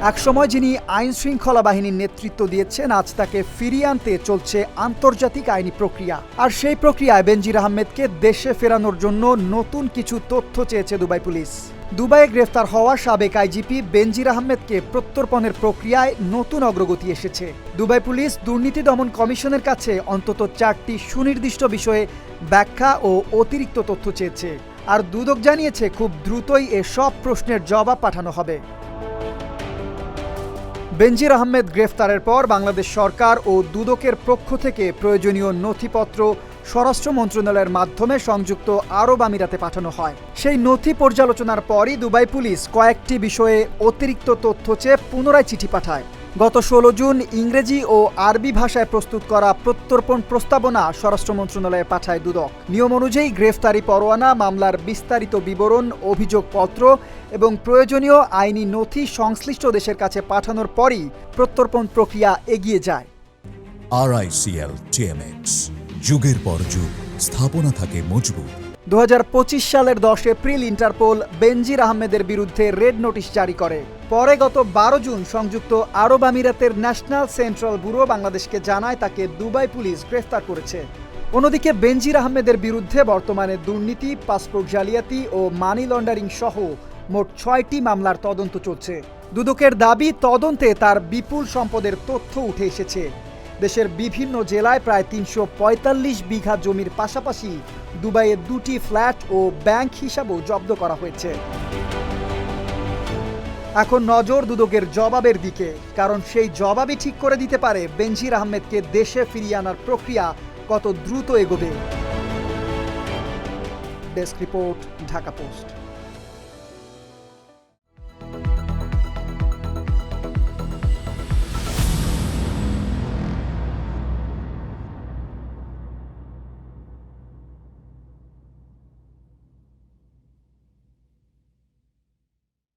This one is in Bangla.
একসময় যিনি আইন শৃঙ্খলা বাহিনীর নেতৃত্ব দিয়েছেন, আজ তাকে ফিরিয়ে আনতে চলছে আন্তর্জাতিক আইনি প্রক্রিয়া। আর সেই প্রক্রিয়ায় বেনজির আহমেদকে দেশে ফেরানোর জন্য নতুন কিছু তথ্য চেয়েছে দুবাই পুলিশ। দুবাইয়ে গ্রেফতার হওয়া সাবেক আইজিপি বেনজির আহমেদকে প্রত্যর্পণের প্রক্রিয়ায় নতুন অগ্রগতি এসেছে। দুবাই পুলিশ দুর্নীতি দমন কমিশনের কাছে অন্তত 4টি সুনির্দিষ্ট বিষয়ে ব্যাখ্যা ও অতিরিক্ত তথ্য চেয়েছে। আর দুদক জানিয়েছে খুব দ্রুতই এসব প্রশ্নের জবাব পাঠানো হবে। বেনজির আহমেদ গ্রেফতারের পর বাংলাদেশ সরকার ও দুদকের পক্ষ থেকে প্রয়োজনীয় নথিপত্র স্বরাষ্ট্র মন্ত্রণালয়ের মাধ্যমে সংযুক্ত আরব আমিরাতে পাঠানো হয়। সেই নথি পর্যালোচনার পরই দুবাই পুলিশ কয়েকটি বিষয়ে অতিরিক্ত তথ্য চেয়ে পুনরায় চিঠি পাঠায়। গত 16 জুন ইংরেজি ও আরবি ভাষায় প্রস্তুত করা প্রত্যর্পণ প্রস্তাবনা স্বরাষ্ট্র মন্ত্রণালয়ে পাঠায় দুদক। নিয়ম অনুযায়ী গ্রেফতারি পরোয়ানা, মামলার বিস্তারিত বিবরণ, অভিযোগপত্র এবং প্রয়োজনীয় আইনি নথি সংশ্লিষ্ট দেশের কাছে পাঠানোর পরই প্রত্যর্পণ প্রক্রিয়া এগিয়ে যায়। RICL TMX, যুগের পর যুগ স্থাপনা থাকে মজবুত। 2025 সালের 10 এপ্রিল ইন্টারপোল বেনজির আহমেদের বিরুদ্ধে রেড নোটিশ জারি করে। পরে গত 12 জুন সংযুক্ত আরব আমিরাতের ন্যাশনাল সেন্ট্রাল ব্যুরো বাংলাদেশকে জানায় তাকে দুবাই পুলিশ গ্রেফতার করেছে। অন্যদিকে বেনজির আহমেদের বিরুদ্ধে বর্তমানে দুর্নীতি, পাসপোর্ট জালিয়াতি ও মানি লন্ডারিং সহ মোট 6টি মামলার তদন্ত চলছে। দুদকের দাবি, তদন্তে তার বিপুল সম্পদের তথ্য উঠে এসেছে। দেশের বিভিন্ন জেলায় প্রায় 345 বিঘা জমির পাশাপাশি দুবাইয়ে 2টি ফ্ল্যাট ও ব্যাংক হিসাবও জব্দ করা হয়েছে। এখন নজর দুদকের জবাবের দিকে, কারণ সেই জবাবই ঠিক করে দিতে পারে বেনজির আহমেদকে দেশে ফিরিয়ে আনার প্রক্রিয়া কত দ্রুত এগোবে। Desk report, Dhaka post.